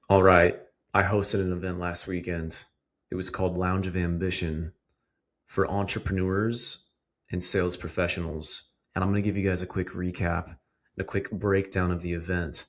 All right. I hosted an event last weekend. It was called Lounge of Ambition for entrepreneurs and sales professionals. And I'm going to give you guys a quick recap and a quick breakdown of the event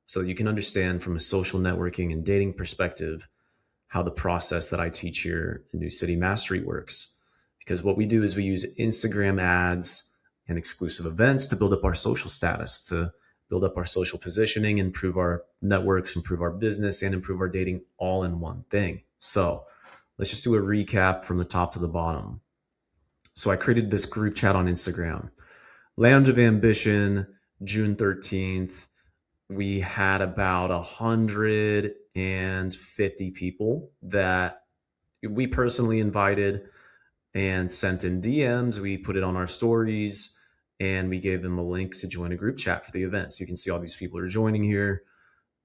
so that you can understand from a social networking and dating perspective how the process that I teach here in New City Mastery works. Because what we do is we use Instagram ads and exclusive events to build up our social status, to build up our social positioning, improve our networks, improve our business, and improve our dating all in one thing. So let's just do a recap from the top to the bottom. So I created this group chat on Instagram, Lounge of Ambition, June 13th. We had about 150 people that we personally invited and sent in DMs. We put it on our stories and we gave them a link to join a group chat for the event. So you can see all these people are joining here.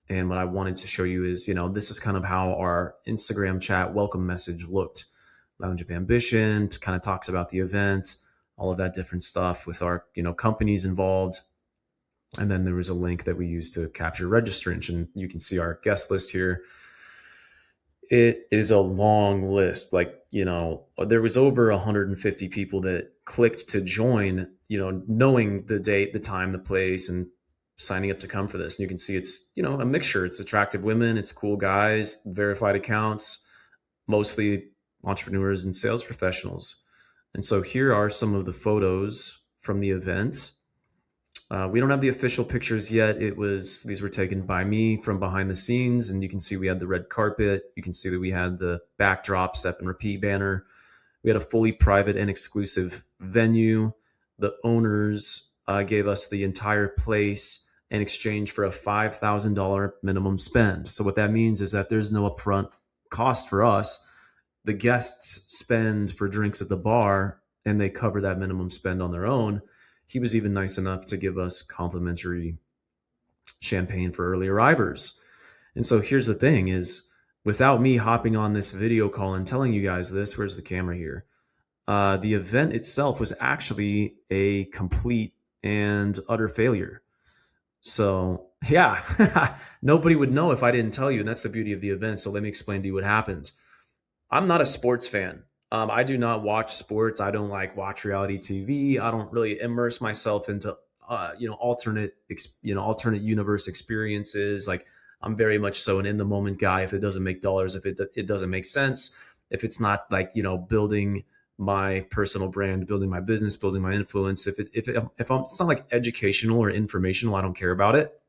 And what I wanted to show you is, this is kind of how our Instagram chat welcome message looked. Lounge of Ambition kind of talks about the event, all of that different stuff with our, companies involved. And then there was a link that we used to capture registrants. And you can see our guest list here. It is a long list. There was over 150 people that clicked to join, knowing the date, the time, the place, and signing up to come for this. And you can see it's, a mixture. It's attractive women, it's cool guys, verified accounts, mostly entrepreneurs and sales professionals. And so here are some of the photos from the event. We don't have the official pictures yet. These were taken by me from behind the scenes, and you can see we had the red carpet. You can see that we had the backdrop, step and repeat banner. We had a fully private and exclusive venue. The owners gave us the entire place in exchange for a $5,000 minimum spend. So what that means is that there's no upfront cost for us. The guests spend for drinks at the bar, and they cover that minimum spend on their own. He was even nice enough to give us complimentary champagne for early arrivers. And so here's the thing is, without me hopping on this video call and telling you guys this, where's the camera here? The event itself was actually a complete and utter failure. So yeah, nobody would know if I didn't tell you. And that's the beauty of the event. So let me explain to you what happened. I'm not a sports fan. I do not watch sports. I don't like watch reality TV. I don't really immerse myself into alternate universe experiences. Like I'm very much so an in the moment guy. If it doesn't make dollars, if it doesn't make sense, if it's not like building my personal brand, building my business, building my influence, it's not like educational or informational, I don't care about it.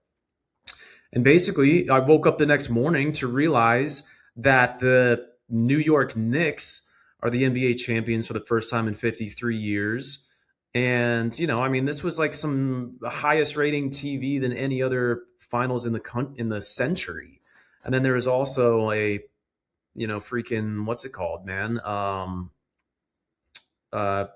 And basically, I woke up the next morning to realize that the New York Knicks are the NBA champions for the first time in 53 years. And, this was like some highest rating TV than any other finals in the century. And then there was also freaking, what's it called, man?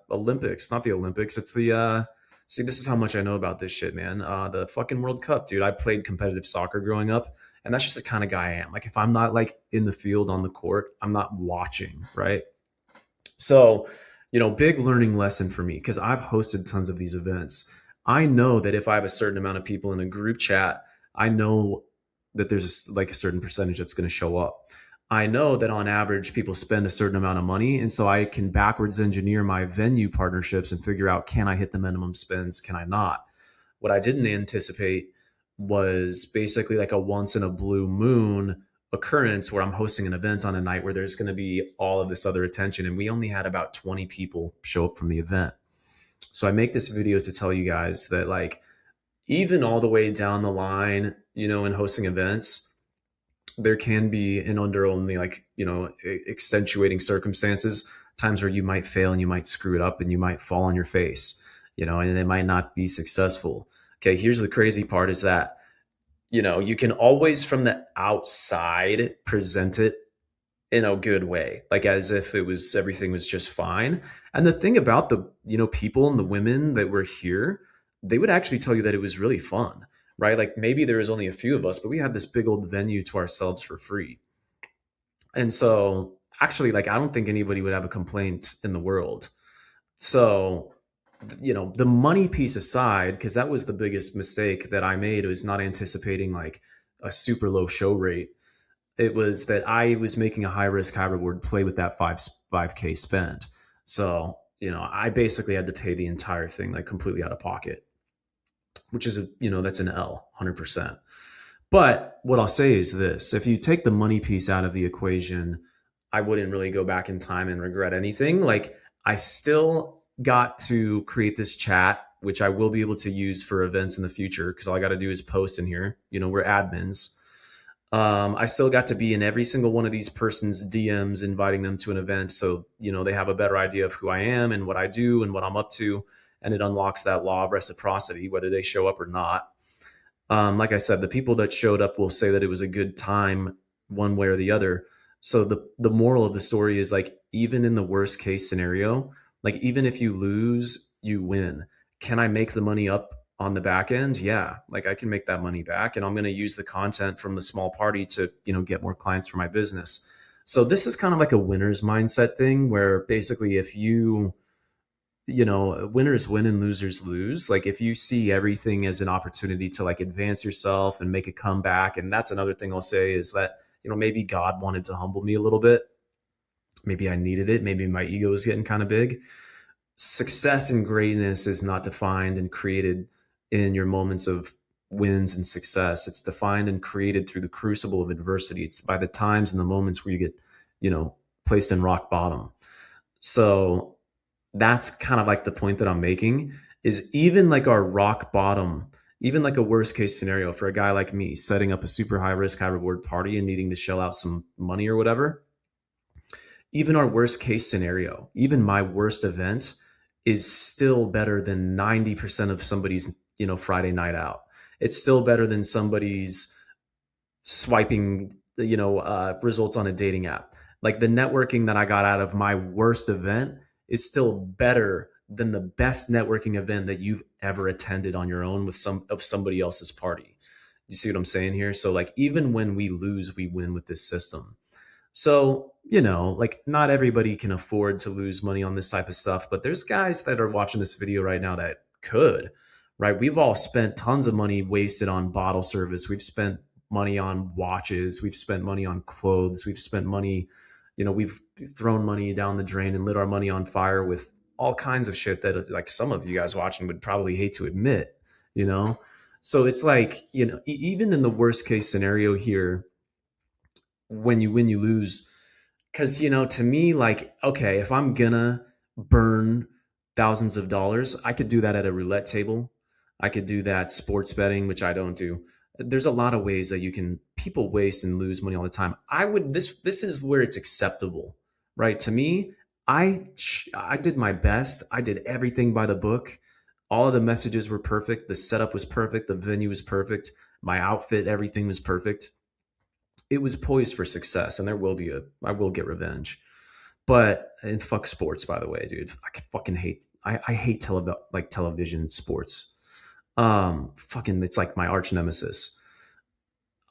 Olympics, not the Olympics. It's the, see, this is how much I know about this shit, man. The fucking World Cup, dude. I played competitive soccer growing up, and that's just the kind of guy I am. Like, if I'm not like in the field on the court, I'm not watching, right? So, big learning lesson for me because I've hosted tons of these events. I know that if I have a certain amount of people in a group chat, I know that there's a certain percentage that's going to show up. I know that on average people spend a certain amount of money, and so I can backwards engineer my venue partnerships and figure out, can I hit the minimum spends, can I not? What I didn't anticipate was basically like a once in a blue moon occurrence where I'm hosting an event on a night where there's going to be all of this other attention, and we only had about 20 people show up from the event. So I make this video to tell you guys that, like, even all the way down the line, in hosting events, there can be, and under only extenuating circumstances, times where you might fail and you might screw it up and you might fall on your face, and it might not be successful. Okay, here's the crazy part is that, you can always from the outside present it in a good way, like as if everything was just fine. And the thing about the, people and the women that were here, they would actually tell you that it was really fun, right? Like maybe there was only a few of us, but we had this big old venue to ourselves for free. And so actually, like, I don't think anybody would have a complaint in the world. So, the money piece aside, because that was the biggest mistake that I made, was not anticipating like a super low show rate. It was that I was making a high risk, high reward play with that 5K spend. So, I basically had to pay the entire thing like completely out of pocket, which is that's an L 100%. But what I'll say is this: if you take the money piece out of the equation, I wouldn't really go back in time and regret anything. Like, I still got to create this chat, which I will be able to use for events in the future because all I got to do is post in here. We're admins. I still got to be in every single one of these person's DMs, inviting them to an event. So, they have a better idea of who I am and what I do and what I'm up to. And it unlocks that law of reciprocity, whether they show up or not. Like I said, the people that showed up will say that it was a good time one way or the other. So the moral of the story is, like, even in the worst case scenario, like, even if you lose, you win. Can I make the money up on the back end? Yeah, like, I can make that money back, and I'm going to use the content from the small party to get more clients for my business. So this is kind of like a winner's mindset thing, where basically, if winners win and losers lose. Like, if you see everything as an opportunity to like advance yourself and make a comeback, and that's another thing I'll say is that, maybe God wanted to humble me a little bit. Maybe I needed it. Maybe my ego was getting kind of big. Success and greatness is not defined and created in your moments of wins and success. It's defined and created through the crucible of adversity. It's by the times and the moments where you get, placed in rock bottom. So that's kind of like the point that I'm making, is even like our rock bottom, even like a worst case scenario for a guy like me setting up a super high risk, high reward party and needing to shell out some money or whatever. Even our worst case scenario, even my worst event is still better than 90% of somebody's, Friday night out. It's still better than somebody's swiping, results on a dating app. Like, the networking that I got out of my worst event is still better than the best networking event that you've ever attended on your own with somebody else's party. You see what I'm saying here? So, like, even when we lose, we win with this system. So, like, not everybody can afford to lose money on this type of stuff, but there's guys that are watching this video right now that could, right? We've all spent tons of money wasted on bottle service. We've spent money on watches. We've spent money on clothes. We've spent money, we've thrown money down the drain and lit our money on fire with all kinds of shit that, like, some of you guys watching would probably hate to admit, you know? So it's like, even in the worst case scenario here, when you win, you lose. Because, to me, like, okay, if I'm gonna burn thousands of dollars, I could do that at a roulette table. I could do that sports betting, which I don't do. There's a lot of ways that people waste and lose money all the time. This is where it's acceptable, right? To me, I did my best. I did everything by the book. All of the messages were perfect. The setup was perfect. The venue was perfect. My outfit, everything was perfect. It was poised for success, and I will get revenge. But, and fuck sports, by the way, dude. I fucking hate I hate television sports. Fucking, it's like my arch nemesis.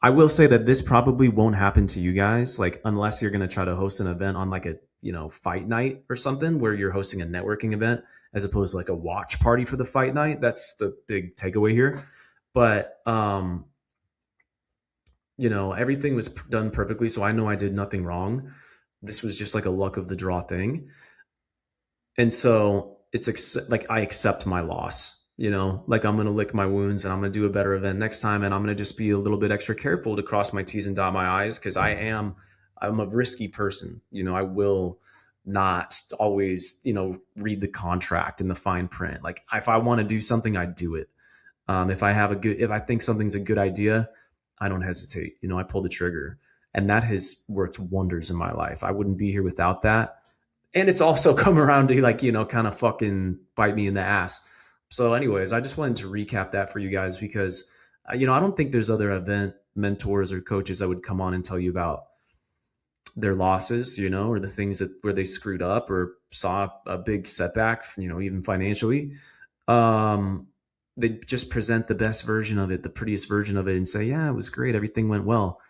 I will say that this probably won't happen to you guys, like, unless you're gonna try to host an event on like a fight night or something, where you're hosting a networking event as opposed to like a watch party for the fight night. That's the big takeaway here. But everything was done perfectly, so I know I did nothing wrong. This was just like a luck of the draw thing. And so like, I accept my loss, like, I'm going to lick my wounds and I'm going to do a better event next time. And I'm going to just be a little bit extra careful to cross my T's and dot my I's, because I'm a risky person. I will not always, read the contract and the fine print. Like, if I want to do something, I do it. If I think something's a good idea, I don't hesitate. I pull the trigger, and that has worked wonders in my life. I wouldn't be here without that. And it's also come around to, like, kind of fucking bite me in the ass. So anyways, I just wanted to recap that for you guys, because, I don't think there's other event mentors or coaches that would come on and tell you about their losses, or the things that where they screwed up or saw a big setback, even financially. Um, they just present the best version of it, the prettiest version of it, and say, yeah, it was great, everything went well.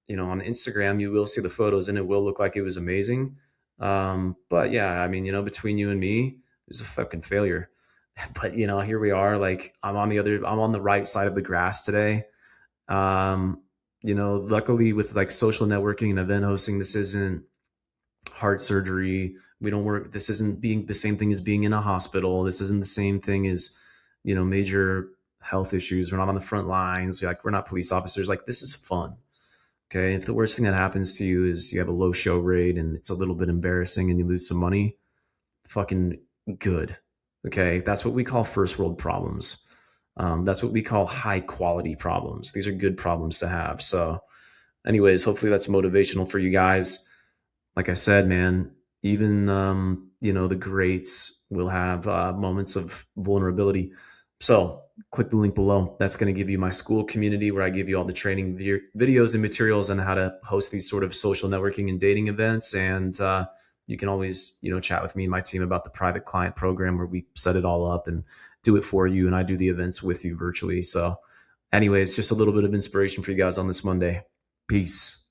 On Instagram, you will see the photos and it will look like it was amazing. But yeah, I mean, between you and me, it was a fucking failure. But, here we are. Like, I'm on the right side of the grass today. Um, luckily with like social networking and event hosting, this isn't heart surgery. We don't work. This isn't being the same thing as being in a hospital. This isn't the same thing as, major health issues. We're not on the front lines. Like, we're not police officers. Like, this is fun. Okay. If the worst thing that happens to you is you have a low show rate and it's a little bit embarrassing and you lose some money, fucking good. Okay. That's what we call first world problems. That's what we call high quality problems. These are good problems to have. So, anyways, hopefully that's motivational for you guys. Like I said, man, even the greats will have moments of vulnerability. So click the link below. That's going to give you my Skool community where I give you all the training videos and materials on how to host these sort of social networking and dating events. And you can always chat with me and my team about the private client program where we set it all up and do it for you, and I do the events with you virtually. So anyways, just a little bit of inspiration for you guys on this Monday. Peace.